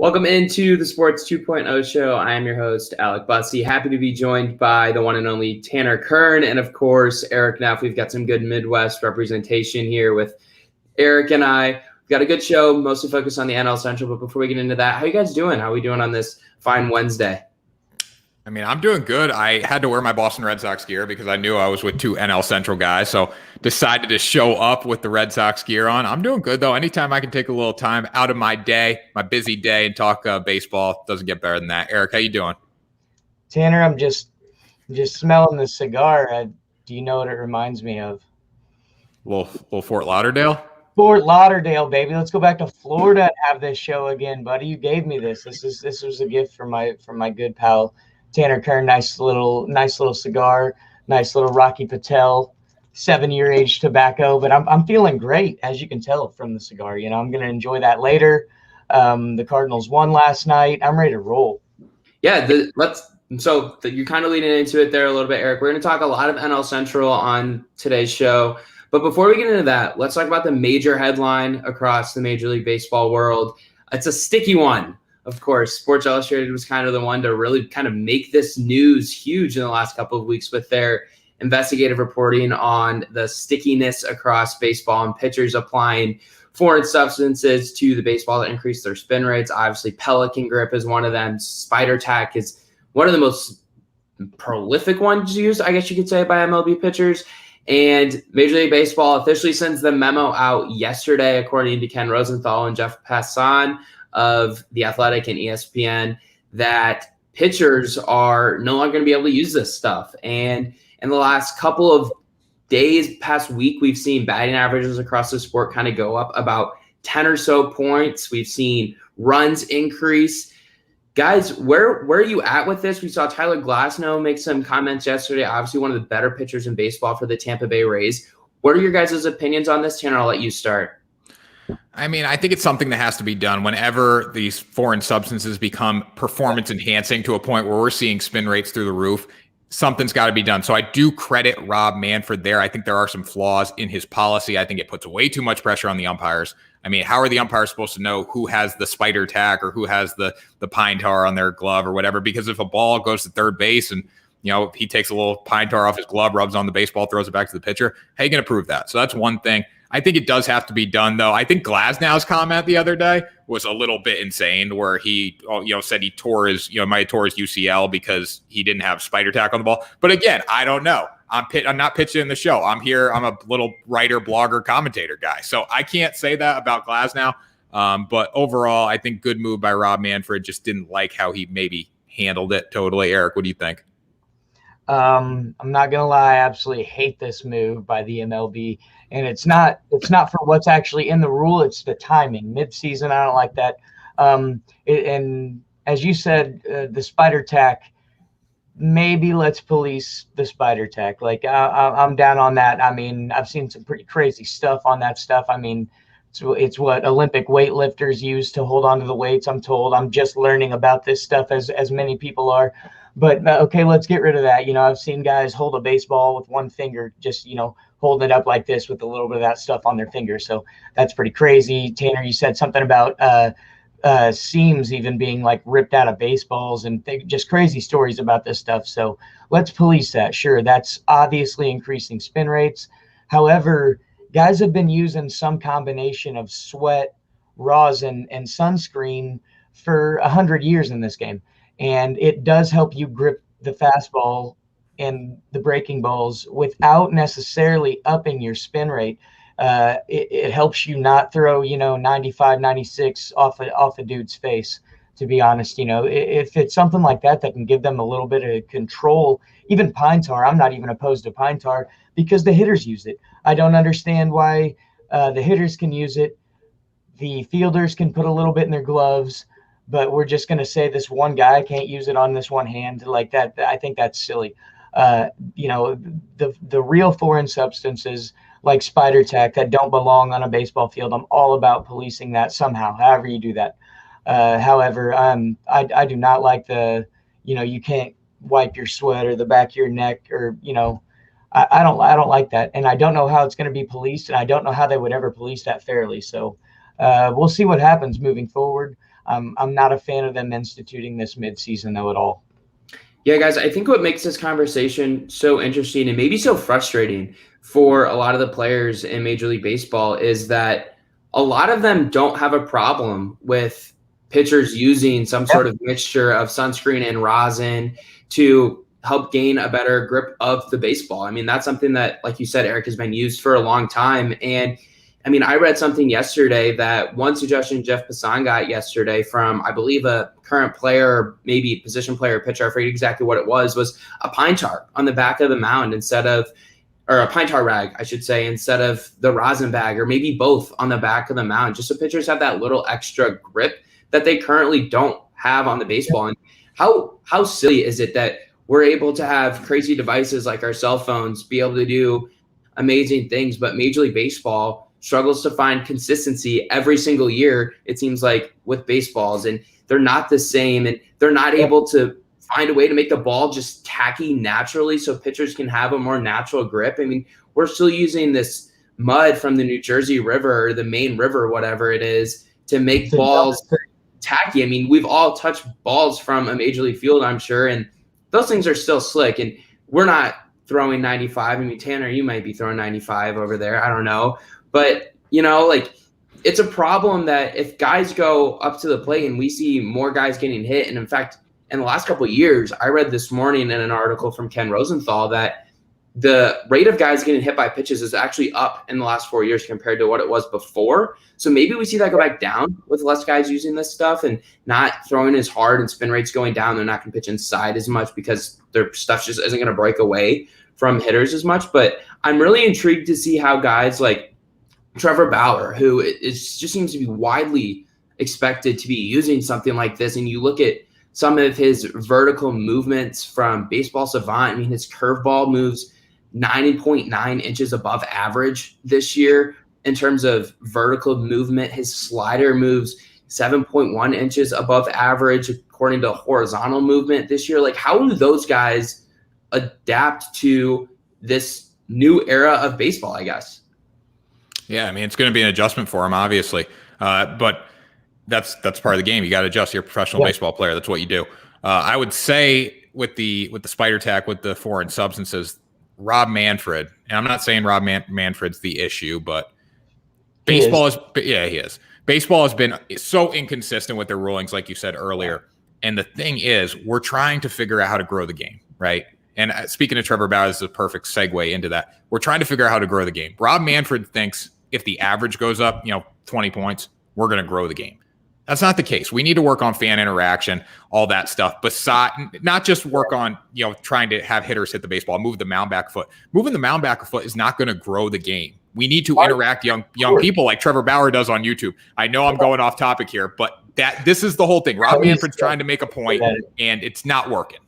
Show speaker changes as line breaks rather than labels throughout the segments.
Welcome into the Sports 2.0 show. I am your host, Alec Busse. Happy to be joined by the one and only Tanner Kern and, of course, Erik Neff. We've got some good Midwest representation here with Erik and I. We've got a good show, mostly focused on the NL Central. But before we get into that, how you guys doing? How are we doing on this fine Wednesday?
I mean, I'm doing good. I had to wear my Boston Red Sox gear because I knew I was with two NL Central guys, so decided to show up with the Red Sox gear on. I'm doing good, though. Anytime I can take a little time out of my day, my busy day, and talk baseball, doesn't get better than that. Erik, how you doing?
Tanner, I'm just smelling the cigar. Do you know what it reminds me of?
Little Fort Lauderdale?
Fort Lauderdale, baby. Let's go back to Florida and have this show again, buddy. You gave me this. This was a gift from my good pal Tanner Kern. Nice little cigar, nice little Rocky Patel 7-year age tobacco. But I'm feeling great, as you can tell from the cigar. You know, I'm gonna enjoy that later. The Cardinals won last night. I'm ready to roll.
Yeah, you're kind of leading into it there a little bit, Erik. We're going to talk a lot of NL Central on today's show. But before we get into that, let's talk about the major headline across the Major League Baseball world. It's a sticky one. Of course, Sports Illustrated was kind of the one to really kind of make this news huge in the last couple of weeks with their investigative reporting on the stickiness across baseball and pitchers applying foreign substances to the baseball to increase their spin rates. Obviously, Pelican grip is one of them. Spider tack is one of the most prolific ones used, I guess you could say, by MLB pitchers. And Major League Baseball officially sends the memo out yesterday, according to Ken Rosenthal and Jeff Passan of The Athletic and ESPN, that pitchers are no longer going to be able to use this stuff. And in the last couple of days, past week, we've seen batting averages across the sport kind of go up about 10 or so points. We've seen runs increase. Guys, where are you at with this? We saw Tyler Glasnow make some comments yesterday, obviously one of the better pitchers in baseball for the Tampa Bay Rays. What are your guys' opinions on this? Tanner, I'll let you start.
I mean, I think it's something that has to be done whenever these foreign substances become performance enhancing to a point where we're seeing spin rates through the roof. Something's got to be done. So I do credit Rob Manfred there. I think there are some flaws in his policy. I think it puts way too much pressure on the umpires. I mean, how are the umpires supposed to know who has the spider tack or who has the pine tar on their glove or whatever? Because if a ball goes to third base and, you know, he takes a little pine tar off his glove, rubs on the baseball, throws it back to the pitcher, how are you going to prove that? So that's one thing. I think it does have to be done, though. I think Glasnow's comment the other day was a little bit insane, where he, said he might have tore his UCL because he didn't have spider tack on the ball. But again, I don't know. I'm not pitching in the show. I'm here. I'm a little writer, blogger, commentator guy. So I can't say that about Glasnow. But overall, I think good move by Rob Manfred. Just didn't like how he maybe handled it totally. Erik, what do you think?
I'm not gonna lie, I absolutely hate this move by the MLB, and it's not for what's actually in the rule. It's the timing. Mid-season, I don't like that. And as you said, the spider tack. Maybe let's police the spider tack. Like I'm down on that. I mean, I've seen some pretty crazy stuff on that stuff. I mean, it's what Olympic weightlifters use to hold on to the weights. I'm told. I'm just learning about this stuff as many people are. But okay, let's get rid of that. You know, I've seen guys hold a baseball with one finger, just, holding it up like this with a little bit of that stuff on their finger. So that's pretty crazy. Tanner, you said something about seams even being like ripped out of baseballs and just crazy stories about this stuff. So let's police that. Sure, that's obviously increasing spin rates. However, guys have been using some combination of sweat, rosin, and sunscreen for 100 years in this game. And it does help you grip the fastball and the breaking balls without necessarily upping your spin rate. It helps you not throw, 95, 96 off a dude's face, to be honest. If it's something like that can give them a little bit of control, even pine tar, I'm not even opposed to pine tar because the hitters use it. I don't understand why the hitters can use it. The fielders can put a little bit in their gloves, but we're just going to say this one guy can't use it on this one hand like that. I think that's silly. The real foreign substances like spider tack that don't belong on a baseball field, I'm all about policing that somehow, however you do that. However, I do not like you can't wipe your sweat or the back of your neck or, I don't like that. And I don't know how it's going to be policed, and I don't know how they would ever police that fairly. So we'll see what happens moving forward. I'm not a fan of them instituting this midseason though at all.
Yeah, guys, I think what makes this conversation so interesting and maybe so frustrating for a lot of the players in Major League Baseball is that a lot of them don't have a problem with pitchers using some sort of mixture of sunscreen and rosin to help gain a better grip of the baseball. I mean, that's something that, like you said, Erik, has been used for a long time. And I mean, I read something yesterday that one suggestion Jeff Passan got yesterday from, I believe, a current player, maybe position player or pitcher, I forget exactly what it was a pine tar on the back of the mound or a pine tar rag, I should say, instead of the rosin bag, or maybe both on the back of the mound, just so pitchers have that little extra grip that they currently don't have on the baseball. And how silly is it that we're able to have crazy devices like our cell phones be able to do amazing things, but Major League Baseball struggles to find consistency every single year, it seems like, with baseballs, and they're not the same, and they're not able to find a way to make the ball just tacky naturally so pitchers can have a more natural grip. I mean, we're still using this mud from the New Jersey River or the Maine River, whatever it is, to make balls tacky. I mean, we've all touched balls from a Major League field, I'm sure, and those things are still slick, and we're not throwing 95. I mean, Tanner, you might be throwing 95 over there. I don't know. But, like, it's a problem that if guys go up to the plate and we see more guys getting hit, and in fact, in the last couple of years, I read this morning in an article from Ken Rosenthal that the rate of guys getting hit by pitches is actually up in the last 4 years compared to what it was before. So maybe we see that go back down with less guys using this stuff and not throwing as hard and spin rates going down. They're not going to pitch inside as much because their stuff just isn't going to break away from hitters as much. But I'm really intrigued to see how guys like Trevor Bauer, who just seems to be widely expected to be using something like this, and you look at some of his vertical movements from Baseball Savant. I mean, his curveball moves 9.9 inches above average this year in terms of vertical movement. His slider moves 7.1 inches above average according to horizontal movement this year. Like, how do those guys adapt to this new era of baseball, I guess?
Yeah, I mean, it's going to be an adjustment for him, obviously. But that's part of the game. You got to adjust. You're a professional baseball player. That's what you do. I would say with the spider tack, with the foreign substances, Rob Manfred, and I'm not saying Rob Manfred's the issue, but baseball he is. Baseball has been so inconsistent with their rulings, like you said earlier. And the thing is, we're trying to figure out how to grow the game, right? And speaking of Trevor Bauer, this is a perfect segue into that. We're trying to figure out how to grow the game. Rob Manfred thinks if the average goes up, 20 points, we're going to grow the game. That's not the case. We need to work on fan interaction, all that stuff. Besides, not just work on, trying to have hitters hit the baseball, move the mound back a foot. Moving the mound back a foot is not going to grow the game. We need to interact young people like Trevor Bauer does on YouTube. I know I'm going off topic here, but this is the whole thing. Rob Manfred's trying to make a point, and it's not working.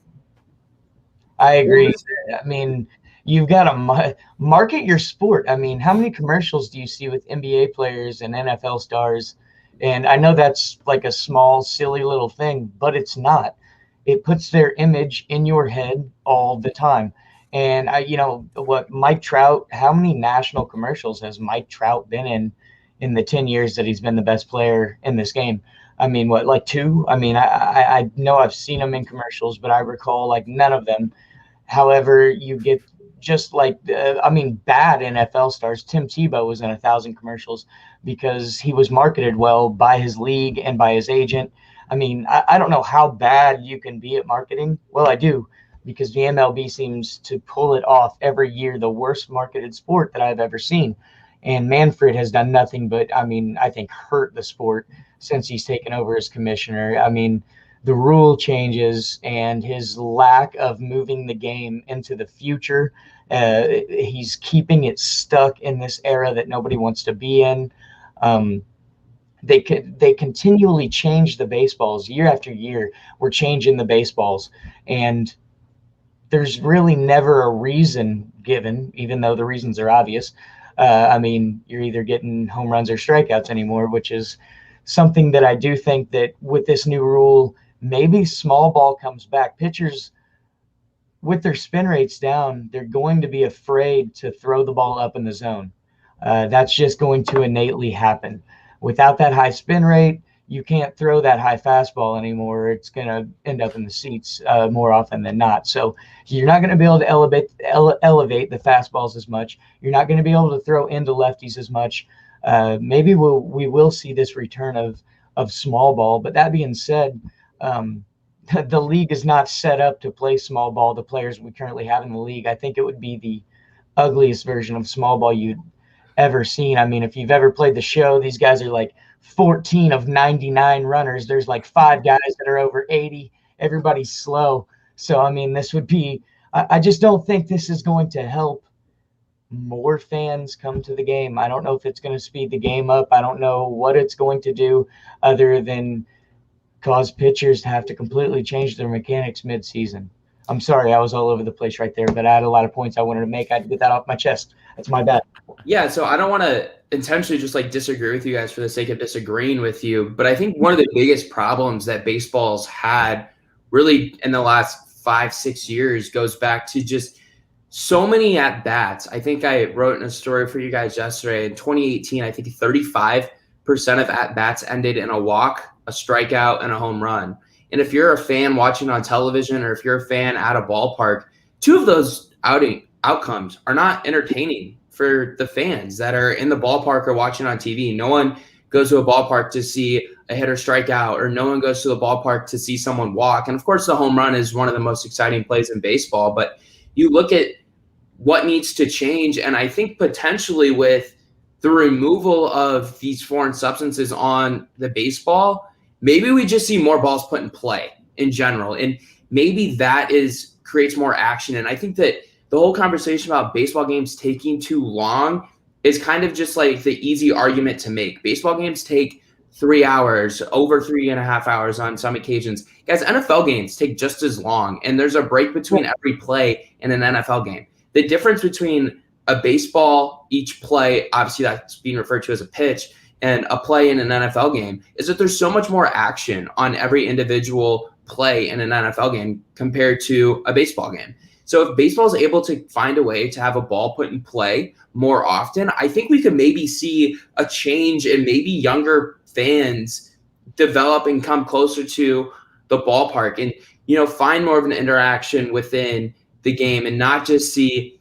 I agree. I mean, you've got to market your sport. I mean, how many commercials do you see with NBA players and NFL stars? And I know that's like a small, silly little thing, but it's not. It puts their image in your head all the time. And Mike Trout, how many national commercials has Mike Trout been in the 10 years that he's been the best player in this game? I mean, like 2? I mean, I know I've seen him in commercials, but I recall like none of them. However, you get just like, bad NFL stars. Tim Tebow was in 1,000 commercials because he was marketed well by his league and by his agent. I mean, I don't know how bad you can be at marketing. Well, I do, because the MLB seems to pull it off every year, the worst marketed sport that I've ever seen. And Manfred has done nothing but, I think hurt the sport since he's taken over as commissioner. I mean, the rule changes and his lack of moving the game into the future, he's keeping it stuck in this era that nobody wants to be in. They continually change the baseballs year after year. We're changing the baseballs, and there's really never a reason given, even though the reasons are obvious. You're either getting home runs or strikeouts anymore, which is something that I do think that with this new rule, maybe small ball comes back. Pitchers, with their spin rates down, they're going to be afraid to throw the ball up in the zone. That's just going to innately happen. Without that high spin rate, you can't throw that high fastball anymore. It's going to end up in the seats more often than not. So you're not going to be able to elevate the fastballs as much. You're not going to be able to throw into lefties as much. Maybe we will see this return of small ball. But that being said, the league is not set up to play small ball. The players we currently have in the league, I think it would be the ugliest version of small ball you'd ever seen. I mean, if you've ever played the show, these guys are like 14 of 99 runners. There's like 5 guys that are over 80. Everybody's slow. So, I mean, this would be – I just don't think this is going to help more fans come to the game. I don't know if it's going to speed the game up. I don't know what it's going to do other than cause pitchers to have to completely change their mechanics mid-season. I'm sorry, I was all over the place right there, but I had a lot of points I wanted to make. I had to get that off my chest. That's my bad.
Yeah, so I don't want to intentionally just like disagree with you guys for the sake of disagreeing with you, but I think one of the biggest problems that baseball's had really in the last 5-6 years goes back to just so many at-bats. I think I wrote in a story for you guys yesterday. In 2018, I think 35% of at-bats ended in a walk, a strikeout, and a home run. And if you're a fan watching on television or if you're a fan at a ballpark, 2 of those outcomes are not entertaining for the fans that are in the ballpark or watching on TV. No one goes to a ballpark to see a hitter strike out, or no one goes to the ballpark to see someone walk. And of course, the home run is one of the most exciting plays in baseball. But you look at what needs to change, and I think potentially with the removal of these foreign substances on the baseball, maybe we just see more balls put in play in general. And maybe that creates more action. And I think that the whole conversation about baseball games taking too long is kind of just like the easy argument to make. Baseball games take 3 hours, over 3.5 hours on some occasions. Guys, NFL games take just as long, and there's a break between every play in an NFL game. The difference between a baseball, each play, obviously that's being referred to as a pitch, and a play in an NFL game is that there's so much more action on every individual play in an NFL game compared to a baseball game. So if baseball is able to find a way to have a ball put in play more often, I think we could maybe see a change in maybe younger fans develop and come closer to the ballpark and, find more of an interaction within the game and not just see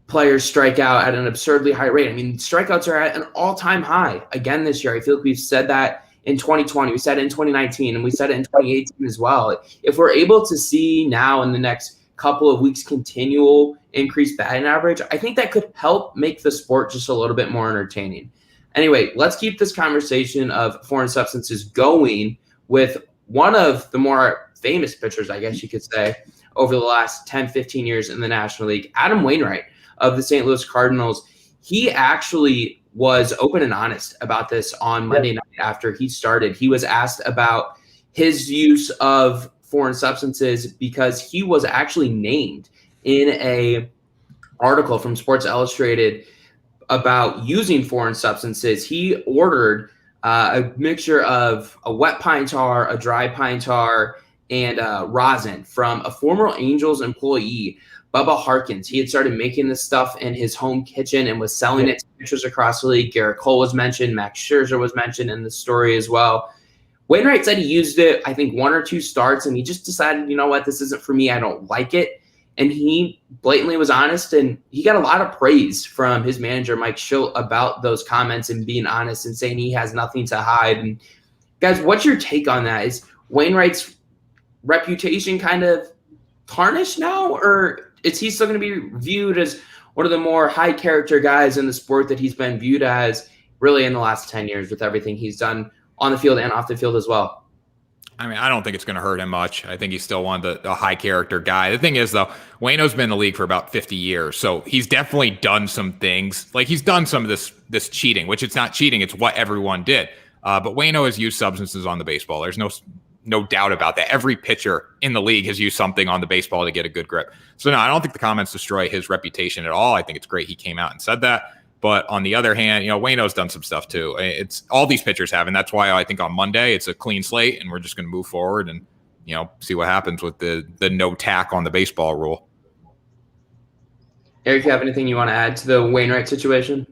players strike out at an absurdly high rate. I mean, strikeouts are at an all-time high again this year. I feel like we've said that in 2020, we said it in 2019, and we said it in 2018 as well. If we're able to see now in the next couple of weeks continual increased batting average, I think that could help make the sport just a little bit more entertaining. Anyway, let's keep this conversation of foreign substances going with one of the more famous pitchers, I guess you could say, over the last 10, 15 years in the National League, Adam Wainwright of the St. Louis Cardinals. He actually was open and honest about this on Monday night after he started. He was asked about his use of foreign substances because he was actually named in a article from Sports Illustrated about using foreign substances. He ordered a mixture of a wet pine tar, a dry pine tar, and rosin from a former Angels employee, Bubba Harkins. He had started making this stuff in his home kitchen and was selling it to pitchers across the league. Garrett Cole was mentioned. Max Scherzer was mentioned in the story as well. Wainwright said he used it, I think, 1 or 2 starts, and he just decided, you know what, this isn't for me. I don't like it. And he blatantly was honest, and he got a lot of praise from his manager, Mike Schilt, about those comments and being honest and saying he has nothing to hide. And guys, what's your take on that? Is Wainwright's reputation kind of tarnished now, or is he still going to be viewed as one of the more high character guys in the sport that he's been viewed as really in the last 10 years with everything he's done on the field and off the field as well?
I mean, I don't think it's going to hurt him much. I think he's still one of the high character guy. The thing is, though, Waino's been in the league for about 50 years, so he's definitely done some things. Like, he's done some of this cheating, which it's not cheating. It's what everyone did. But Waino has used substances on the baseball. There's no doubt about that. Every pitcher in the league has used something on the baseball to get a good grip. So, no, I don't think the comments destroy his reputation at all. I think it's great he came out and said that. But on the other hand, Waino's done some stuff too. It's all these pitchers have, and that's why I think on Monday it's a clean slate, and we're just going to move forward and see what happens with the no tack on the baseball rule.
Erik, you have anything you want to add to the Wainwright situation?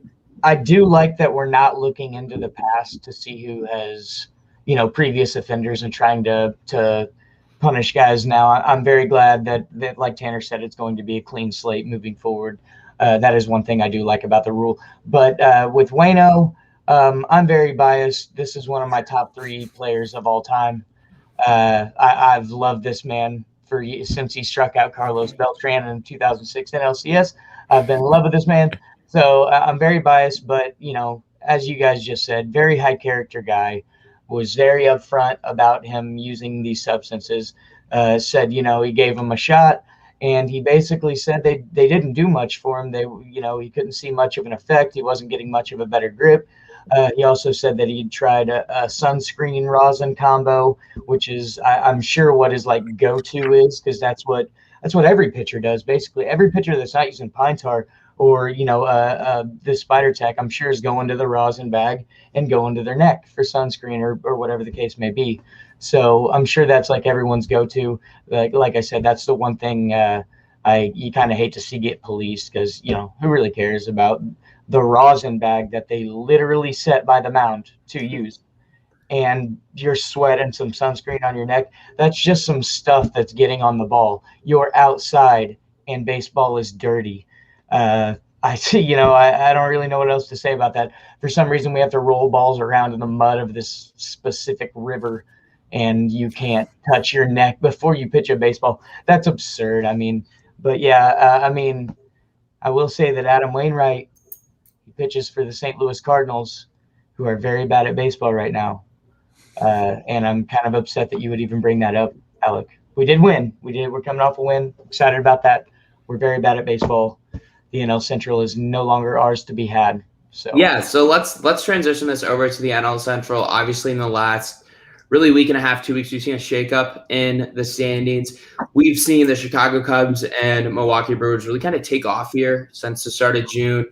I do like that we're not looking into the past to see who has, previous offenders and trying to punish guys now. I'm very glad that like Tanner said, it's going to be a clean slate moving forward. That is one thing I do like about the rule. But with Waino, I'm very biased. This is one of my top 3 players of all time. I've loved this man since he struck out Carlos Beltran in 2006 NLCS. I've been in love with this man. So I'm very biased, but, as you guys just said, very high character guy, was very upfront about him using these substances, said, he gave him a shot, and he basically said they didn't do much for him. He couldn't see much of an effect. He wasn't getting much of a better grip. He also said that he'd tried a sunscreen rosin combo, which is I'm sure what his go-to is, because that's what every pitcher does. Basically, every pitcher that's not using pine tar or this spider tack, I'm sure is going to the rosin bag and going to their neck for sunscreen or whatever the case may be. So I'm sure that's everyone's go-to. Like I said, that's the one thing you kind of hate to see get policed, because who really cares about the rosin bag that they literally set by the mound to use, and your sweat and some sunscreen on your neck. That's just some stuff that's getting on the ball. You're outside and baseball is dirty. I see, I don't really know what else to say about that. For some reason, we have to roll balls around in the mud of this specific river, and you can't touch your neck before you pitch a baseball. That's absurd. But yeah, I will say that Adam Wainwright, he pitches for the St. Louis Cardinals, who are very bad at baseball right now. And I'm kind of upset that you would even bring that up, Alec. We did win. We're coming off a win. Excited about that. We're very bad at baseball. The NL Central is no longer ours to be had. So
let's transition this over to the NL Central. Obviously, in the last really week and a half, 2 weeks, we've seen a shakeup in the standings. We've seen the Chicago Cubs and Milwaukee Brewers really kind of take off here since the start of June.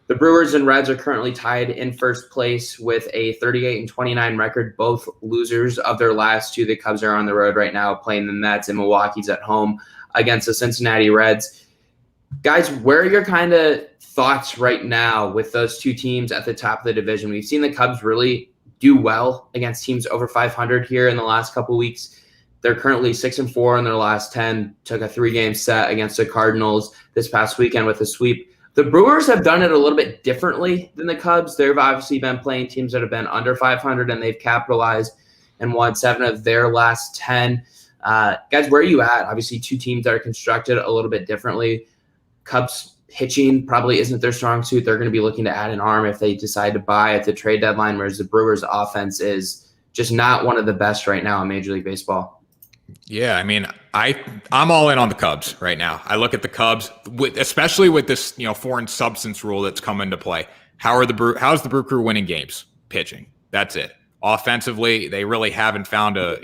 The Brewers and Reds are currently tied in first place with a 38-29 record, both losers of their last 2. The Cubs are on the road right now playing the Mets, and Milwaukee's at home against the Cincinnati Reds. Guys, where are your kind of thoughts right now with those 2 teams at the top of the division? We've seen the Cubs really do well against teams over 500 here in the last couple weeks. They're currently 6-4 in their last 10, took a 3-game set against the Cardinals this past weekend with a sweep. The Brewers have done it a little bit differently than the Cubs. They've obviously been playing teams that have been under 500, and they've capitalized and won 7 of their last 10. Guys, where are you at? Obviously, 2 teams that are constructed a little bit differently. Cubs pitching probably isn't their strong suit. They're going to be looking to add an arm if they decide to buy at the trade deadline, whereas the Brewers' offense is just not one of the best right now in Major League Baseball.
Yeah, I'm all in on the Cubs right now. I look at the Cubs, especially with this foreign substance rule that's come into play. How's the Brew Crew winning games? Pitching. That's it. Offensively, they really haven't found a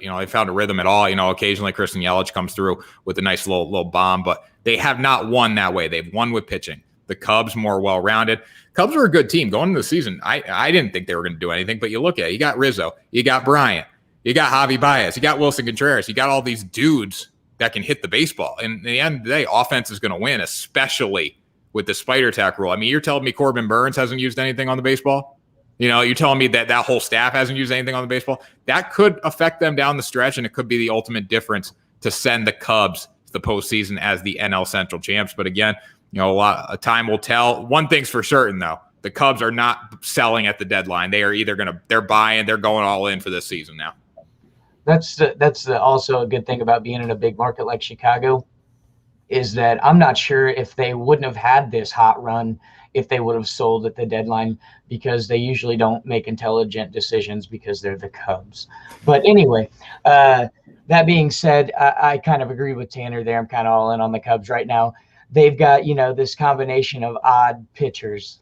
rhythm at all. Occasionally Christian Yelich comes through with a nice little bomb, but they have not won that way. They've won with pitching. The Cubs more well-rounded. Cubs were a good team going into the season. I didn't think they were going to do anything, but you look at it. You got Rizzo, you got Bryant, you got Javi Baez, you got Wilson Contreras, you got all these dudes that can hit the baseball. And at the end of the day, offense is going to win, especially with the spider tack rule. You're telling me Corbin Burns hasn't used anything on the baseball? You're telling me that whole staff hasn't used anything on the baseball? That could affect them down the stretch, and it could be the ultimate difference to send the Cubs to the postseason as the NL Central champs. But again, a lot of time will tell. One thing's for certain, though. The Cubs are not selling at the deadline. They are either they're buying, they're going all in for this season now.
That's also a good thing about being in a big market like Chicago, is that I'm not sure if they wouldn't have had this hot run if they would have sold at the deadline, because they usually don't make intelligent decisions because they're the Cubs. But anyway, that being said, I kind of agree with Tanner there. I'm kind of all in on the Cubs right now. They've got, this combination of odd pitchers,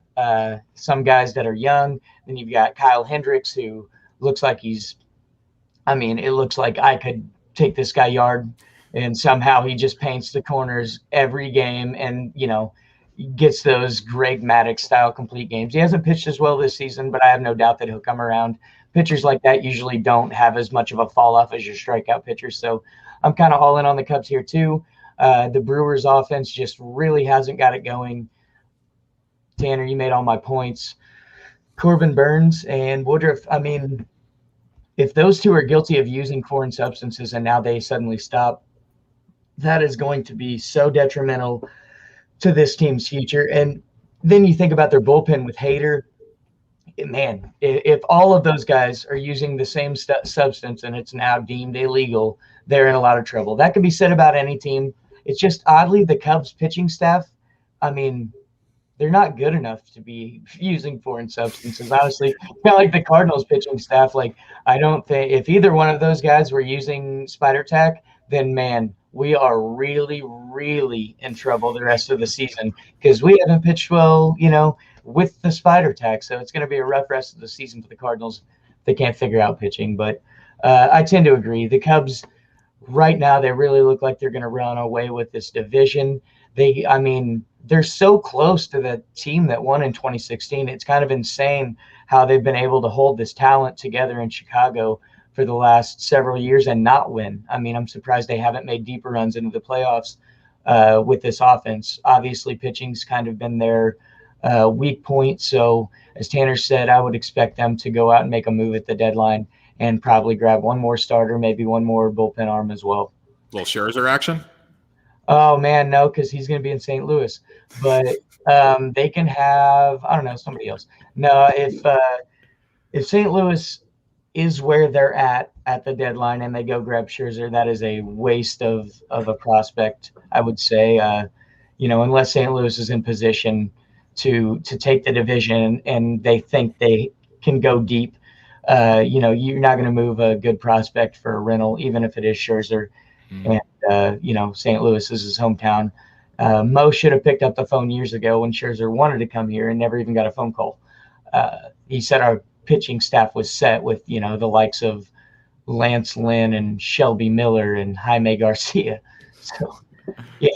some guys that are young. Then you've got Kyle Hendricks, who looks like it looks like I could take this guy yard, and somehow he just paints the corners every game and, gets those Greg Maddux style complete games. He hasn't pitched as well this season, but I have no doubt that he'll come around. Pitchers like that usually don't have as much of a fall off as your strikeout pitchers. So I'm kind of all in on the Cubs here too. The Brewers offense just really hasn't got it going. Tanner, you made all my points. Corbin Burns and Woodruff, if those two are guilty of using foreign substances and now they suddenly stop, that is going to be so detrimental to this team's future. And then you think about their bullpen with Hader. Man, if all of those guys are using the same substance and it's now deemed illegal, they're in a lot of trouble. That can be said about any team. It's just oddly the Cubs pitching staff, I mean, they're not good enough to be using foreign substances. Honestly, kind of like the Cardinals pitching staff. Like, I don't think if either one of those guys were using spider tack, then man, we are really, really in trouble the rest of the season because we haven't pitched well, with the spider tack. So it's going to be a rough rest of the season for the Cardinals. They can't figure out pitching, but I tend to agree. The Cubs right now, they really look like they're going to run away with this division. They're so close to the team that won in 2016. It's kind of insane how they've been able to hold this talent together in Chicago for the last several years and not win. I mean, I'm surprised they haven't made deeper runs into the playoffs with this offense. Obviously, pitching's kind of been their weak point. So as Tanner said, I would expect them to go out and make a move at the deadline and probably grab one more starter, maybe one more bullpen arm as well.
Little Scherzer action?
Oh, man, no, because he's going to be in St. Louis. But they can have, I don't know, somebody else. No, if St. Louis is where they're at the deadline and they go grab Scherzer, that is a waste of a prospect, I would say, unless St. Louis is in position to take the division and they think they can go deep. You're not going to move a good prospect for a rental, even if it is Scherzer. And, St. Louis is his hometown. Mo should have picked up the phone years ago when Scherzer wanted to come here and never even got a phone call. He said our pitching staff was set with, the likes of Lance Lynn and Shelby Miller and Jaime Garcia. So, yeah.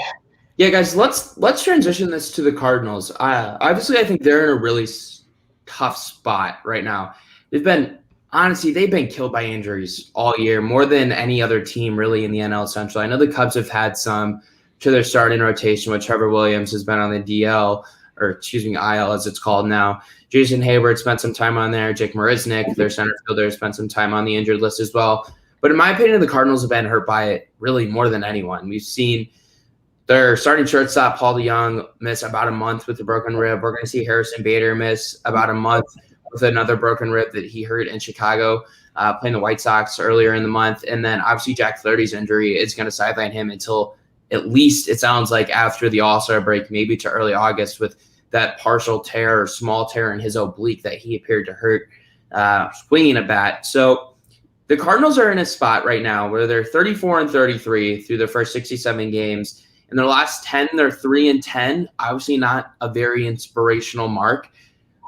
Yeah, guys, let's transition this to the Cardinals. Obviously, I think they're in a really tough spot right now. They've been killed by injuries all year, more than any other team really in the NL Central. I know the Cubs have had some to their starting rotation, with Trevor Williams has been on the IL as it's called now. Jason Hayward spent some time on there. Jake Marisnick, their center fielder, spent some time on the injured list as well. But in my opinion, the Cardinals have been hurt by it really more than anyone. We've seen their starting shortstop, Paul DeJong, miss about a month with a broken rib. We're going to see Harrison Bader miss about a month with another broken rib that he hurt in Chicago, playing the White Sox earlier in the month. And then obviously Jack Flaherty's injury is going to sideline him until at least it sounds like after the All-Star break, maybe to early August, with that partial tear or small tear in his oblique that he appeared to hurt swinging a bat. So the Cardinals are in a spot right now where they're 34-33 through their first 67 games. In their last 10, they're 3-10. Obviously not a very inspirational mark.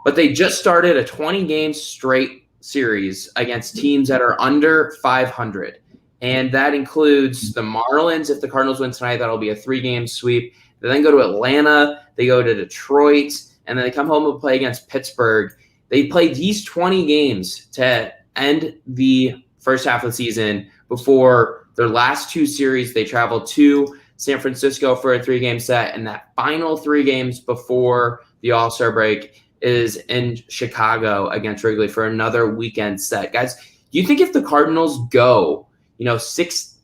But they just started a 20-game straight series against teams that are under 500. And that includes the Marlins. If the Cardinals win tonight, that'll be a 3-game sweep. They then go to Atlanta. They go to Detroit. And then they come home and play against Pittsburgh. They play these 20 games to end the first half of the season before their last 2 series. They travel to San Francisco for a 3-game set. And that final 3 games before the All-Star break is in Chicago against Wrigley for another weekend set. Guys, do you think if the Cardinals go, 16-6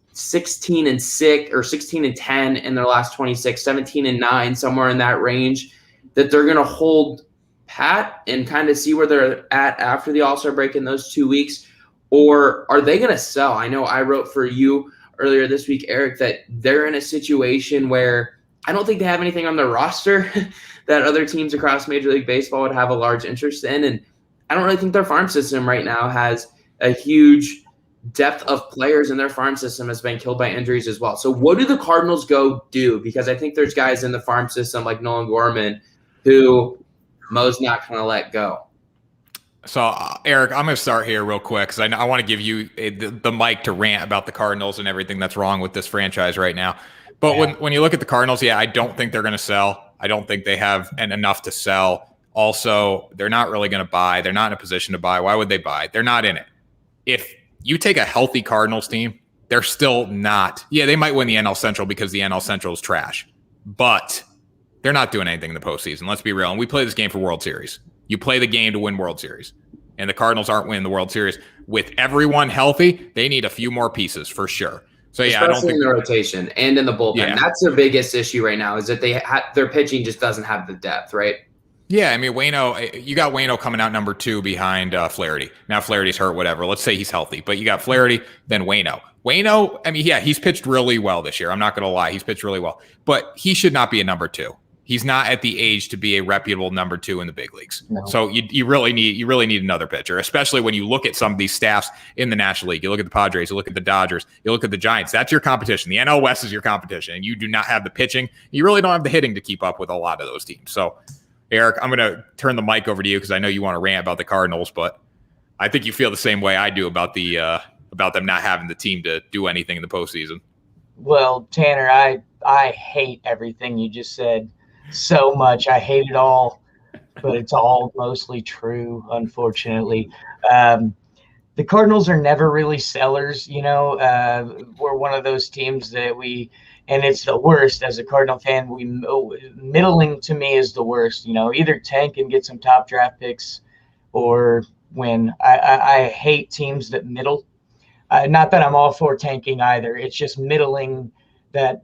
or 16-10 in their last 26, 17-9, somewhere in that range, that they're going to hold pat and kind of see where they're at after the All-Star break in those 2 weeks? Or are they going to sell? I know I wrote for you earlier this week, Eric, that they're in a situation where I don't think they have anything on their roster that other teams across Major League Baseball would have a large interest in. And I don't really think their farm system right now has a huge depth of players, and their farm system has been killed by injuries as well. So what do the Cardinals go do? Because I think there's guys in the farm system like Nolan Gorman who Mo's not going to let go.
So, Eric, I'm going to start here real quick because I want to give you the mic to rant about the Cardinals and everything that's wrong with this franchise right now. But when you look at the Cardinals, I don't think they're going to sell. I don't think they have enough to sell. Also, they're not really going to buy. They're not in a position to buy. Why would they buy? They're not in it. If you take a healthy Cardinals team, they're still not. Yeah, they might win the NL Central because the NL Central is trash. But they're not doing anything in the postseason. Let's be real. And we play this game for World Series. You play the game to win World Series. And the Cardinals aren't winning the World Series. With everyone healthy, they need a few more pieces for sure. So, yeah,
especially
I don't think
in the rotation and in the bullpen.
Yeah.
That's their biggest issue right now is that their pitching just doesn't have the depth, right?
Yeah, I mean, Waino, you got Waino coming out number 2 behind Flaherty. Now Flaherty's hurt, whatever. Let's say he's healthy, but you got Flaherty, then Waino. Waino, I mean, yeah, he's pitched really well this year. I'm not going to lie. He's pitched really well, but he should not be a number 2. He's not at the age to be a reputable number 2 in the big leagues. No. So you really need another pitcher, especially when you look at some of these staffs in the National League. You look at the Padres, you look at the Dodgers, you look at the Giants. That's your competition. The NL West is your competition, and you do not have the pitching. You really don't have the hitting to keep up with a lot of those teams. So, Erik, I'm going to turn the mic over to you because I know you want to rant about the Cardinals, but I think you feel the same way I do about them not having the team to do anything in the postseason.
Well, Tanner, I hate everything you just said so much. I hate it all, but it's all mostly true, unfortunately. The Cardinals are never really sellers, we're one of those teams that and it's the worst as a Cardinal fan. Middling to me is the worst, either tank and get some top draft picks or win. I hate teams that middle. Not that I'm all for tanking either. It's just middling that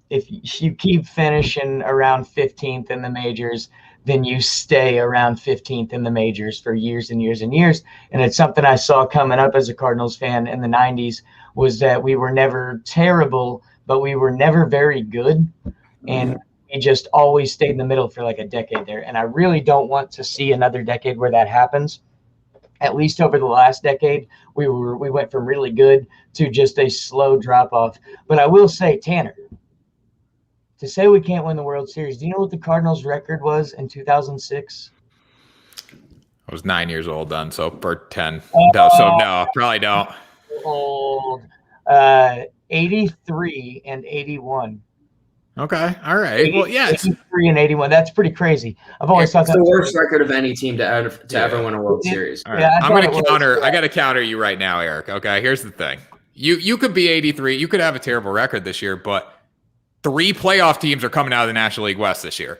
if you keep finishing around 15th in the majors, then you stay around 15th in the majors for years and years and years. And it's something I saw coming up as a Cardinals fan in the 90s was that we were never terrible, but we were never very good. And we just always stayed in the middle for like a decade there. And I really don't want to see another decade where that happens. At least over the last decade, we went from really good to just a slow drop off. But I will say, Tanner, to say we can't win the World Series, do you know what the Cardinals' record was in 2006?
I was 9 years old then, so for 10. No, probably don't.
Old. 83 and 81.
Okay, all right. Well, yeah,
83 and 81. That's pretty crazy. I've always thought
that's the worst record of any team to ever win a World Series.
All right. Yeah, I'm going to counter. I got to counter you right now, Erik. Okay, here's the thing. You could be 83. You could have a terrible record this year, but 3 playoff teams are coming out of the National League West this year.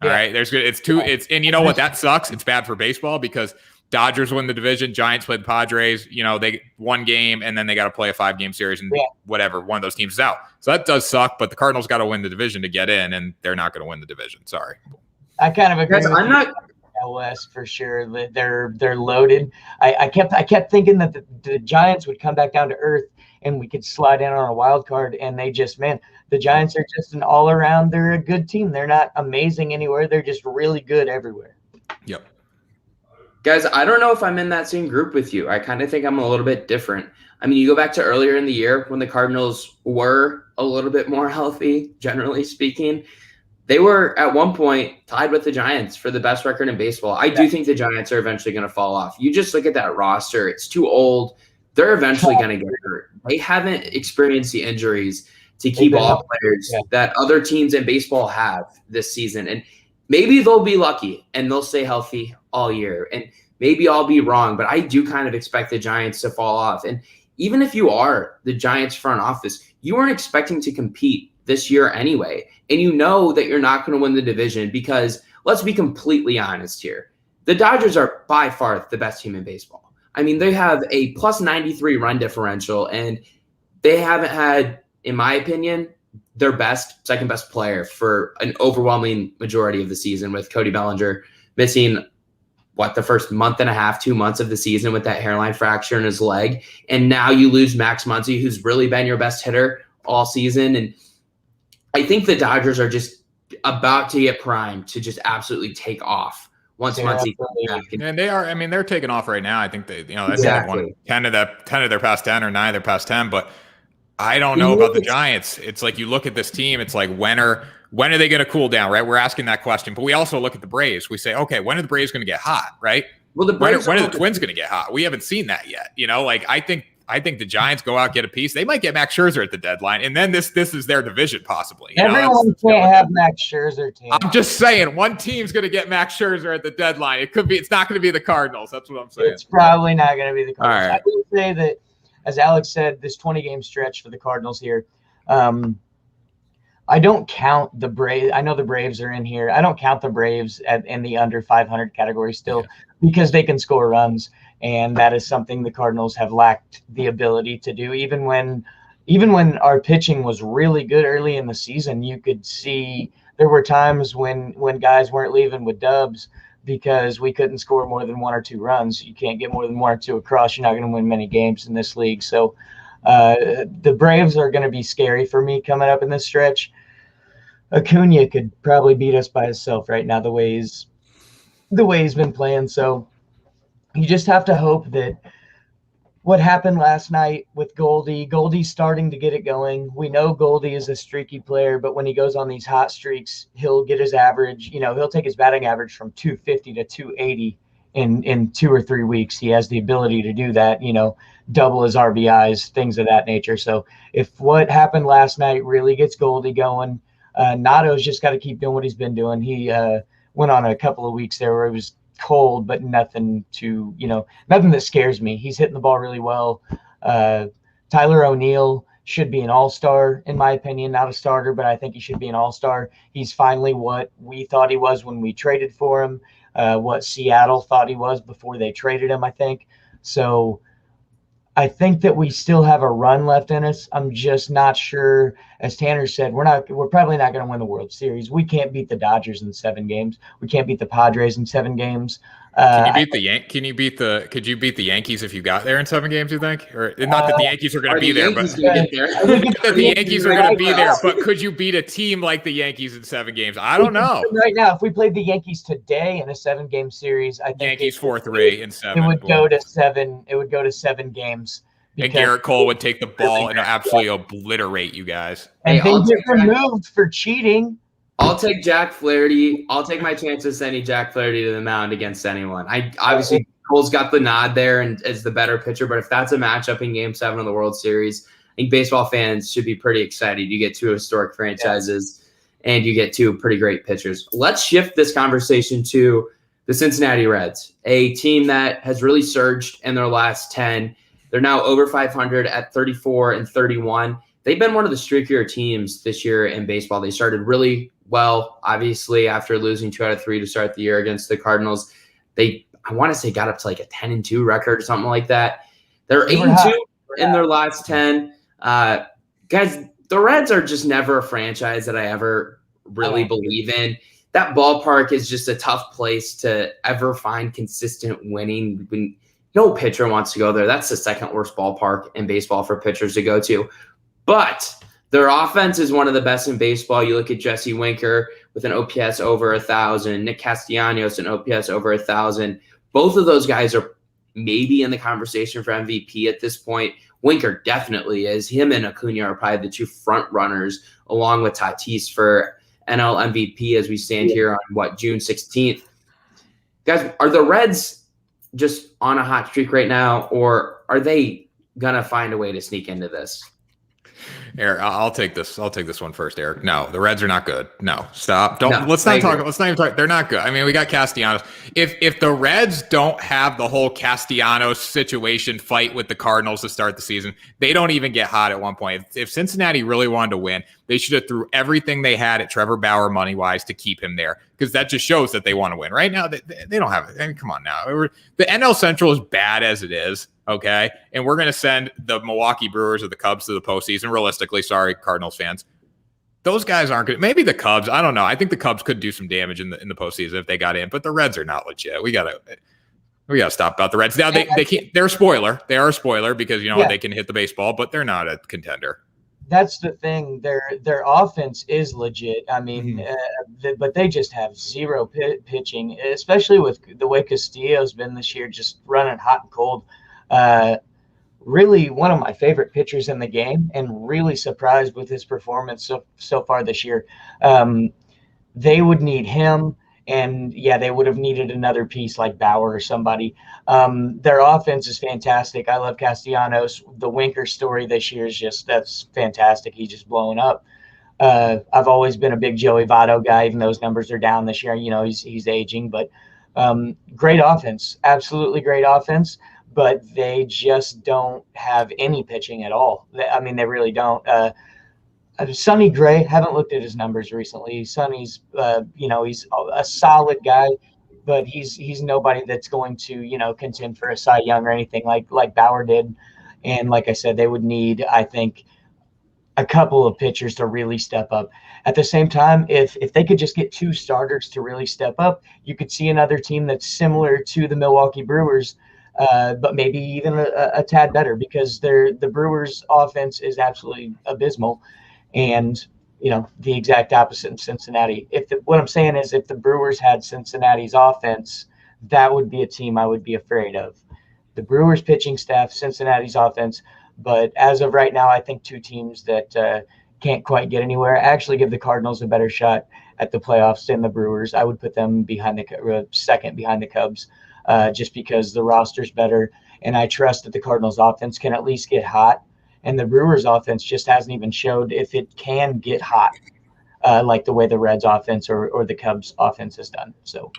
All right. And you know what? That sucks. It's bad for baseball because Dodgers win the division, Giants play the Padres, they won game and then they got to play a 5-game series and whatever, one of those teams is out. So that does suck, but the Cardinals got to win the division to get in and they're not going to win the division. Sorry.
I kind of agree. I'm not West for sure. They're loaded. I kept thinking that the Giants would come back down to earth and we could slide in on a wild card, and they just, the Giants are just an all around. They're a good team. They're not amazing anywhere. They're just really good everywhere.
Yep.
Guys, I don't know if I'm in that same group with you. I kind of think I'm a little bit different. I mean, you go back to earlier in the year when the Cardinals were a little bit more healthy, generally speaking. They were at one point tied with the Giants for the best record in baseball. I do think the Giants are eventually going to fall off. You just look at that roster. It's too old. They're eventually going to get hurt. They haven't experienced the injuries to keep all players that other teams in baseball have this season. And maybe they'll be lucky and they'll stay healthy all year. And maybe I'll be wrong, but I do kind of expect the Giants to fall off. And even if you are the Giants front office, you weren't expecting to compete this year anyway. And you know that you're not going to win the division because let's be completely honest here. The Dodgers are by far the best team in baseball. I mean, they have a plus 93 run differential, and they haven't had, in my opinion, their second best player for an overwhelming majority of the season, with Cody Bellinger missing the first month and a half, 2 months of the season with that hairline fracture in his leg. And now you lose Max Muncy, who's really been your best hitter all season. And I think the Dodgers are just about to get primed to just absolutely take off once Muncy comes back.
And they are, they're taking off right now. I think they, I think they've won 10 of their past 10 or 9 of their past 10, but I don't know about the Giants. It's like you look at this team, it's like when are they going to cool down, right? We're asking that question, but we also look at the Braves. We say, okay, when are the Braves going to get hot, right?
Well,
when are the Twins going to get hot? We haven't seen that yet. I think the Giants go out, get a piece. They might get Max Scherzer at the deadline, and then this is their division possibly.
Everyone can't have Max Scherzer.
I'm just saying, one team's going to get Max Scherzer at the deadline. It's not going to be the Cardinals. That's what I'm saying.
It's probably not going to be the Cardinals.
All right.
I will say that, as Alex said, this 20-game stretch for the Cardinals here, I don't count the Braves. I know the Braves are in here. I don't count the Braves in the under 500 category still because they can score runs, and that is something the Cardinals have lacked the ability to do. Even when our pitching was really good early in the season, you could see there were times when guys weren't leaving with dubs because we couldn't score more than 1 or 2 runs. You can't get more than 1 or 2 across. You're not going to win many games in this league. So the Braves are going to be scary for me coming up in this stretch. Acuna could probably beat us by himself right now, the way he's been playing. So you just have to hope that what happened last night with Goldie's starting to get it going. We know Goldie is a streaky player, but when he goes on these hot streaks, he'll get his average. He'll take his batting average from 250 to 280 in 2 or 3 weeks. He has the ability to do that, double his RBIs, things of that nature. So if what happened last night really gets Goldie going, Nato's just got to keep doing what he's been doing. He went on a couple of weeks there where it was cold, but nothing that scares me. He's hitting the ball really well. Tyler O'Neill should be an all-star, in my opinion, not a starter, but I think he should be an all-star. He's finally what we thought he was when we traded for him, what Seattle thought he was before they traded him, I think. So I think that we still have a run left in us. I'm just not sure. As Tanner said, we're probably not going to win the World Series. We can't beat the Dodgers in 7 games. We can't beat the Padres in 7 games.
Could you beat the Yankees if you got there in 7 games, you think? Or not that the Yankees are going to be there, but that the Yankees are going to be there, but could you beat a team like the Yankees in 7 games? I don't know.
Right now, if we played the Yankees today in a 7-game series, I think
Yankees 4-3 in 7.
It would go to 7. It would go to 7 games.
And Garrett Cole would take the ball and absolutely obliterate you guys.
And they get removed for cheating.
I'll take Jack Flaherty. I'll take my chances sending Jack Flaherty to the mound against anyone. Obviously Cole's got the nod there and is the better pitcher, but if that's a matchup in Game 7 of the World Series, I think baseball fans should be pretty excited. You get 2 historic franchises and you get 2 pretty great pitchers. Let's shift this conversation to the Cincinnati Reds, a team that has really surged in their last 10. They're now over 500 at 34-31. They've been one of the streakier teams this year in baseball. They started really well, obviously, after losing 2 out of 3 to start the year against the Cardinals. I want to say, got up to like a 10-2 record or something like that. They're 8-2 in their last 10. Guys, the Reds are just never a franchise that I ever really believe in. That ballpark is just a tough place to ever find consistent winning. When no pitcher wants to go there. That's the second worst ballpark in baseball for pitchers to go to. But their offense is one of the best in baseball. You look at Jesse Winker with an OPS over 1,000, Nick Castellanos an OPS over 1,000. Both of those guys are maybe in the conversation for MVP at this point. Winker definitely is. Him and Acuna are probably the 2 front runners, along with Tatis for NL MVP as we stand here on June 16th. Guys, are the Reds just on a hot streak right now, or are they gonna find a way to sneak into this?
Eric, I'll take this one first, Eric. No, the Reds are not good. No, stop. Let's not even talk. They're not good. I mean, we got Castellanos. If the Reds don't have the whole Castellanos situation fight with the Cardinals to start the season, they don't even get hot at one point. If Cincinnati really wanted to win, they should have threw everything they had at Trevor Bauer money-wise to keep him there, because that just shows that they want to win. Right now, they don't have it. I mean, come on now. The NL Central is bad as it is. Okay, and we're going to send the Milwaukee Brewers or the Cubs to the postseason. Realistically, sorry, Cardinals fans. Those guys aren't good. Maybe the Cubs. I don't know. I think the Cubs could do some damage in the postseason if they got in, but the Reds are not legit. We gotta stop about the Reds. Now they can't. They're a spoiler. They are a spoiler because they can hit the baseball, but they're not a contender.
That's the thing. Their offense is legit. I mean, but they just have zero pitching, especially with the way Castillo's been this year, just running hot and cold. Really one of my favorite pitchers in the game, and really surprised with his performance so far this year. They would need him, and they would have needed another piece like Bauer or somebody. Their offense is fantastic. I love Castellanos. The Winker story this year is that's fantastic. He's just blowing up. I've always been a big Joey Votto guy, even though his numbers are down this year. He's aging, but great offense, absolutely great offense. But they just don't have any pitching at all. I mean, they really don't. Sonny Gray, haven't looked at his numbers recently. Sonny's, he's a solid guy, but he's nobody that's going to, contend for a Cy Young or anything like Bauer did. And like I said, they would need, I think, a couple of pitchers to really step up. At the same time, if they could just get 2 starters to really step up, you could see another team that's similar to the Milwaukee Brewers, but maybe even a tad better, because the Brewers' offense is absolutely abysmal, and the exact opposite in Cincinnati. What I'm saying is, if the Brewers had Cincinnati's offense, that would be a team I would be afraid of. The Brewers' pitching staff, Cincinnati's offense. But as of right now, I think 2 teams that can't quite get anywhere. I actually give the Cardinals a better shot at the playoffs than the Brewers. I would put them second behind the Cubs, just because the roster's better, and I trust that the Cardinals' offense can at least get hot. And the Brewers' offense just hasn't even showed if it can get hot, like the way the Reds' offense or the Cubs' offense has done. So,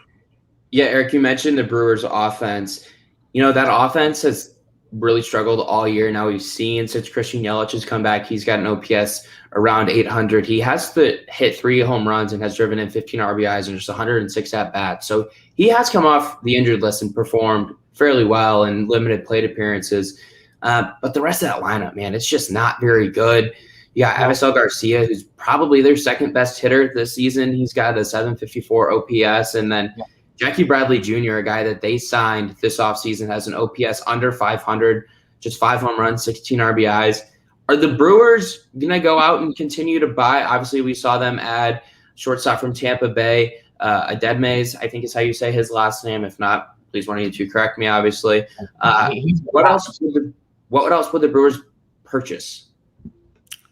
yeah, Eric, you mentioned the Brewers' offense. That offense has really struggled all year. Now we've seen since Christian Yelich has come back, he's got an OPS around 800. He has hit 3 home runs and has driven in 15 RBIs and just 106 at bats. So he has come off the injured list and performed fairly well in limited plate appearances. But the rest of that lineup, man, it's just not very good. You got Avisel Garcia, who's probably their second best hitter this season. He's got a 754 OPS, and then Jackie Bradley Jr., a guy that they signed this offseason, has an OPS under 500, just 5 home runs, 16 RBIs. Are the Brewers going to go out and continue to buy? Obviously, we saw them add shortstop from Tampa Bay, Adedmays, I think is how you say his last name. If not, please one of you two correct me, obviously. What else would the Brewers purchase?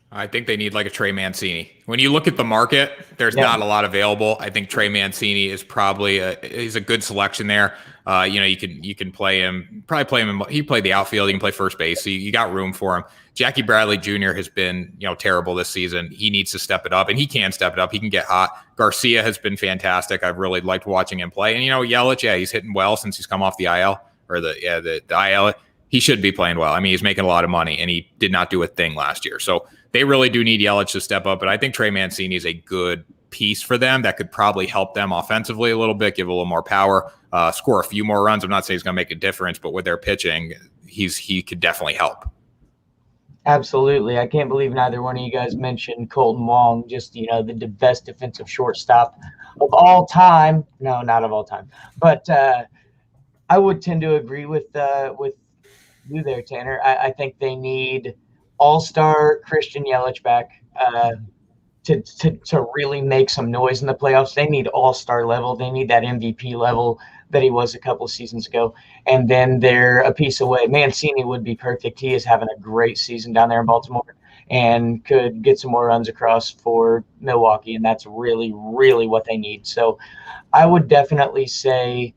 I think they need like a Trey Mancini. When you look at the market, there's not a lot available. I think Trey Mancini is probably he's a good selection there. You can play him. Probably play him. He played the outfield. He can play first base. So you got room for him. Jackie Bradley Jr. has been terrible this season. He needs to step it up, and he can step it up. He can get hot. Garcia has been fantastic. I've really liked watching him play. And Yelich, he's hitting well since he's come off the IL or the IL. He should be playing well. I mean, he's making a lot of money, and he did not do a thing last year. So they really do need Yelich to step up, but I think Trey Mancini is a good piece for them that could probably help them offensively a little bit, give a little more power, score a few more runs. I'm not saying he's going to make a difference, but with their pitching, he could definitely help.
Absolutely. I can't believe neither one of you guys mentioned Colton Wong, just, the best defensive shortstop of all time. No, not of all time. But I would tend to agree with you there, Tanner. I think they need all-star Christian Yelich back to really make some noise in the playoffs. They need all-star level. They need that MVP level that he was a couple of seasons ago. And then they're a piece away. Mancini would be perfect. He is having a great season down there in Baltimore and could get some more runs across for Milwaukee, and that's really, really what they need. So I would definitely say,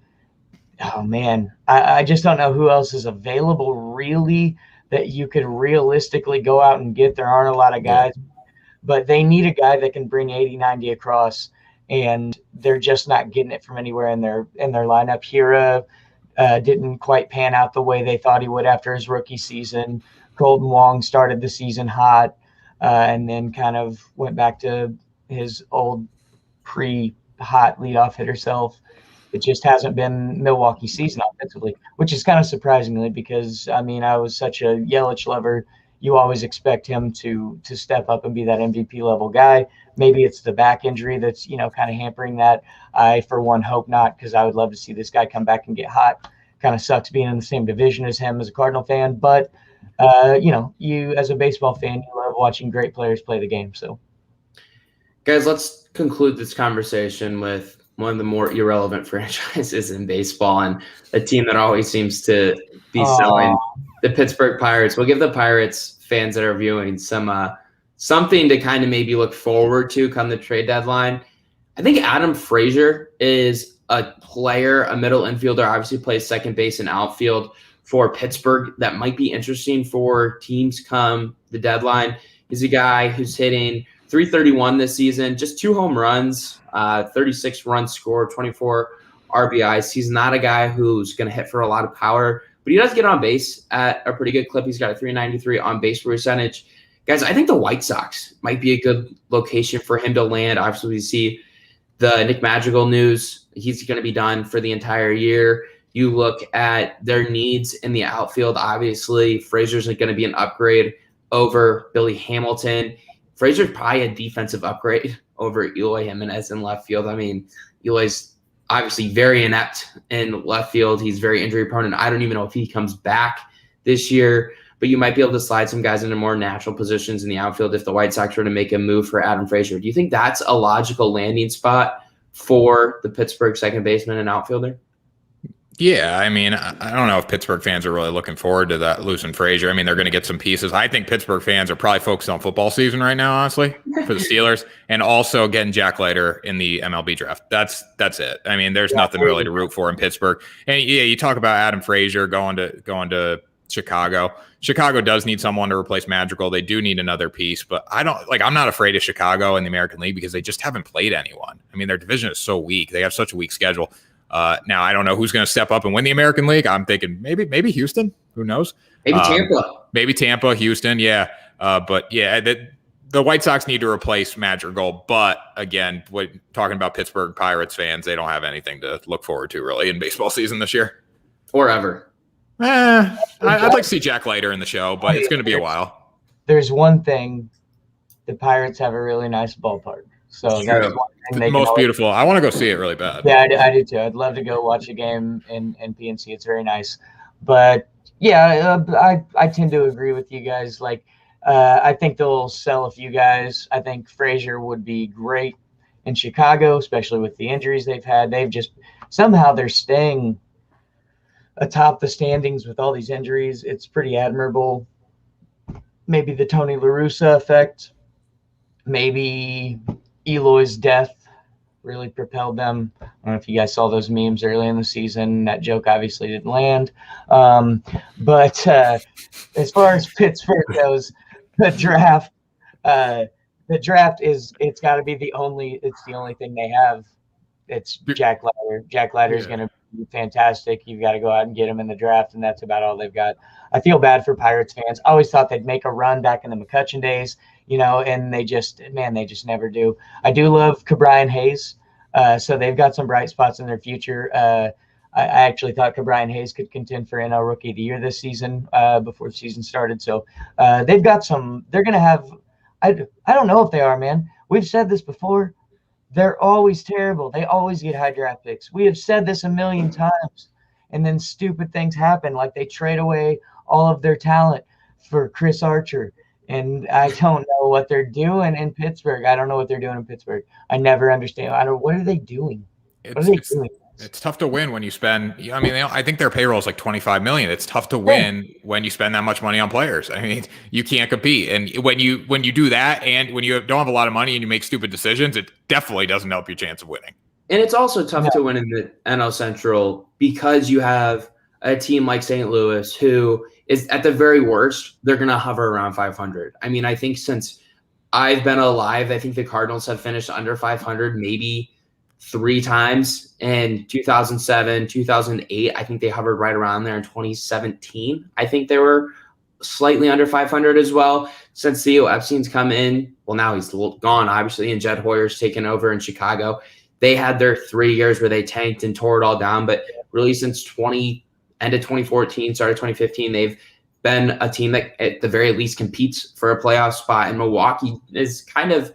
oh, man, I just don't know who else is available really that you could realistically go out and get. There aren't a lot of guys, but they need a guy that can bring 80, 90 across, and they're just not getting it from anywhere in their lineup. Hira didn't quite pan out the way they thought he would after his rookie season. Colton Wong started the season hot and then kind of went back to his old pre-hot leadoff hitter self. It just hasn't been Milwaukee's season offensively, which is kind of surprisingly because, I was such a Yelich lover. You always expect him to step up and be that MVP level guy. Maybe it's the back injury that's, kind of hampering that. I, for one, hope not, because I would love to see this guy come back and get hot. Kind of sucks being in the same division as him as a Cardinal fan. But, you as a baseball fan, you love watching great players play the game. So,
guys, let's conclude this conversation with one of the more irrelevant franchises in baseball and a team that always seems to be selling, the Pittsburgh Pirates. We'll give the Pirates fans that are viewing something to kind of maybe look forward to come the trade deadline. I think Adam Frazier is a player, a middle infielder, obviously plays second base and outfield for Pittsburgh that might be interesting for teams come the deadline. He's a guy who's hitting .331 this season, just 2 home runs, 36 runs scored, 24 RBIs. He's not a guy who's going to hit for a lot of power, but he does get on base at a pretty good clip. He's got a .393 on base percentage. Guys, I think the White Sox might be a good location for him to land. Obviously, we see the Nick Madrigal news. He's going to be done for the entire year. You look at their needs in the outfield. Obviously, Frazier's going to be an upgrade over Billy Hamilton. Frazier's probably a defensive upgrade over Eloy Jimenez in left field. I mean, Eloy's obviously very inept in left field. He's very injury prone, and I don't even know if he comes back this year. But you might be able to slide some guys into more natural positions in the outfield if the White Sox were to make a move for Adam Frazier. Do you think that's a logical landing spot for the Pittsburgh second baseman and outfielder?
Yeah, I mean, I don't know if Pittsburgh fans are really losing forward to that losing Frazier. I mean, they're going to get some pieces. I think Pittsburgh fans are probably focused on football season right now, honestly, for the Steelers, and also getting Jack Leiter in the MLB draft. That's it. I mean, there's nothing really to root for in Pittsburgh. And yeah, you talk about Adam Frazier going to Chicago. Chicago does need someone to replace Madrigal. They do need another piece, but I'm not afraid of Chicago in the American League because they just haven't played anyone. I mean, their division is so weak. They have such a weak schedule. Now I don't know who's going to step up and win the American League. I'm thinking maybe Houston. Who knows?
Maybe Tampa,
Houston. Yeah. But yeah, the White Sox need to replace Madrigal. But again, talking about Pittsburgh Pirates fans, they don't have anything to look forward to really in baseball season this year
or ever.
I'd like to see Jack Leiter in the show, but it's going to be a while.
There's one thing: the Pirates have a really nice ballpark. So that's one thing
the most beautiful. I want to go see it really bad.
Yeah, I do too. I'd love to go watch a game in PNC. It's very nice. But yeah, I tend to agree with you guys. Like, I think they'll sell a few guys. I think Frazier would be great in Chicago, especially with the injuries they've had. Somehow they're staying atop the standings with all these injuries. It's pretty admirable. Maybe the Tony La Russa effect. Maybe Eloy's death really propelled them. I don't know if you guys saw those memes early in the season. That joke obviously didn't land. But as far as Pittsburgh goes, the draft it's got to be the only thing they have. It's Jack Leiter. Jack Leiter is going to be fantastic. You've got to go out and get him in the draft, and that's about all they've got. I feel bad for Pirates fans. I always thought they'd make a run back in the McCutchen days, and they just never do. I do love Ke'Bryan Hayes, so they've got some bright spots in their future. I actually thought Ke'Bryan Hayes could contend for NL Rookie of the Year this season before the season started. So they've got some. They're going to have. I don't know if they are, man. We've said this before. They're always terrible. They always get high draft picks. We have said this a million times, and then stupid things happen, like they trade away all of their talent for Chris Archer. And I don't know what they're doing in Pittsburgh. I don't know what they're doing in Pittsburgh. I never understand. What are they doing?
It's tough to win when you spend. I mean, I think their payroll is like $25 million. It's tough to win when you spend that much money on players. I mean, you can't compete. And when you do that, and when you don't have a lot of money and you make stupid decisions, it definitely doesn't help your chance of winning.
And it's also tough to win in the NL Central because you have a team like St. Louis who is at the very worst, they're going to hover around 500. I mean, I think since I've been alive, I think the Cardinals have finished under 500 maybe 3 times in 2007, 2008. I think they hovered right around there in 2017. I think they were slightly under 500 as well. Since Theo Epstein's come in, well, now he's gone, obviously, and Jed Hoyer's taken over in Chicago. They had their 3 years where they tanked and tore it all down, but really since end of 2014, start of 2015, they've been a team that at the very least competes for a playoff spot. And Milwaukee is kind of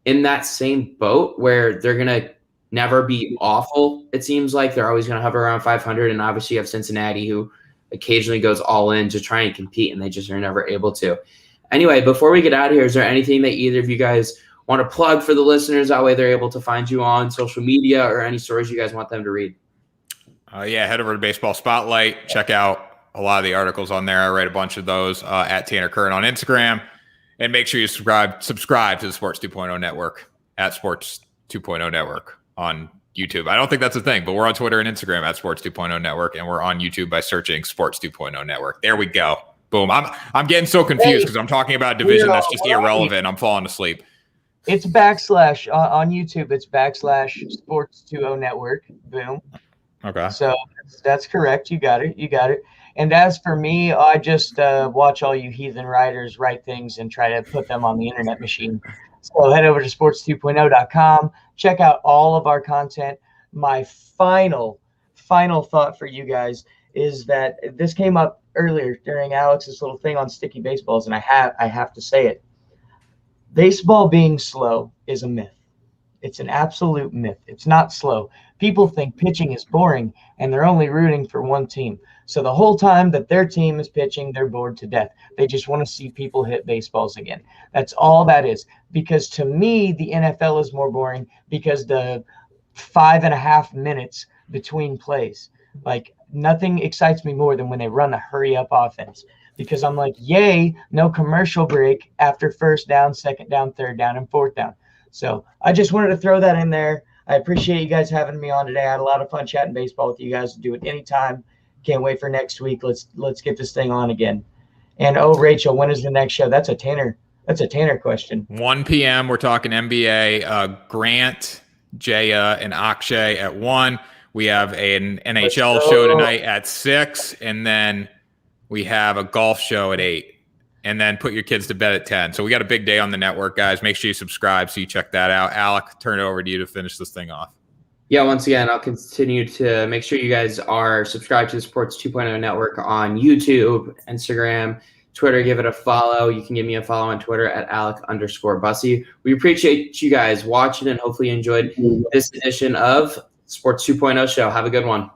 in that same boat where they're going to never be awful. It seems like they're always going to hover around 500. And obviously you have Cincinnati, who occasionally goes all in to try and compete, and they just are never able to. Anyway, before we get out of here, is there anything that either of you guys want to plug for the listeners? That way they're able to find you on social media, or any stories you guys want them to read.
Head over to Baseball Spotlight. Check out a lot of the articles on there. I write a bunch of those at Tanner Kern on Instagram. And make sure you subscribe to the Sports 2.0 Network at Sports 2.0 Network on YouTube. I don't think that's a thing, but we're on Twitter and Instagram at Sports 2.0 Network, and we're on YouTube by searching Sports 2.0 Network. There we go. Boom. I'm getting so confused because I'm talking about a division that's just irrelevant. I'm falling asleep.
It's backslash on YouTube. It's backslash Sports 2.0 Network. Boom.
Okay.
So that's correct. You got it. And as for me, I just watch all you heathen writers write things and try to put them on the internet machine. So head over to sports2.0.com. Check out all of our content. My final thought for you guys is that this came up earlier during Alex's little thing on sticky baseballs, and I have to say it. Baseball being slow is a myth. It's an absolute myth. It's not slow. People think pitching is boring, and they're only rooting for one team. So the whole time that their team is pitching, they're bored to death. They just want to see people hit baseballs again. That's all that is. Because to me, the NFL is more boring because the 5.5 minutes between plays, like nothing excites me more than when they run a hurry up offense, because I'm like, yay, no commercial break after first down, second down, third down, and fourth down. So I just wanted to throw that in there. I appreciate you guys having me on today. I had a lot of fun chatting baseball with you guys. Do it anytime. Can't wait for next week. Let's get this thing on again. And Rachel, when is the next show? That's a Tanner question.
1 p.m. We're talking NBA. Grant, Jaya, and Akshay at 1. We have an NHL show tonight at 6, and then we have a golf show at 8. And then put your kids to bed at 10. So we got a big day on the network, guys. Make sure you subscribe so you check that out. Alec, turn it over to you to finish this thing off.
Yeah, once again, I'll continue to make sure you guys are subscribed to the Sports 2.0 Network on YouTube, Instagram, Twitter. Give it a follow. You can give me a follow on Twitter at Alec_Busse. We appreciate you guys watching, and hopefully you enjoyed this edition of Sports 2.0 show. Have a good one.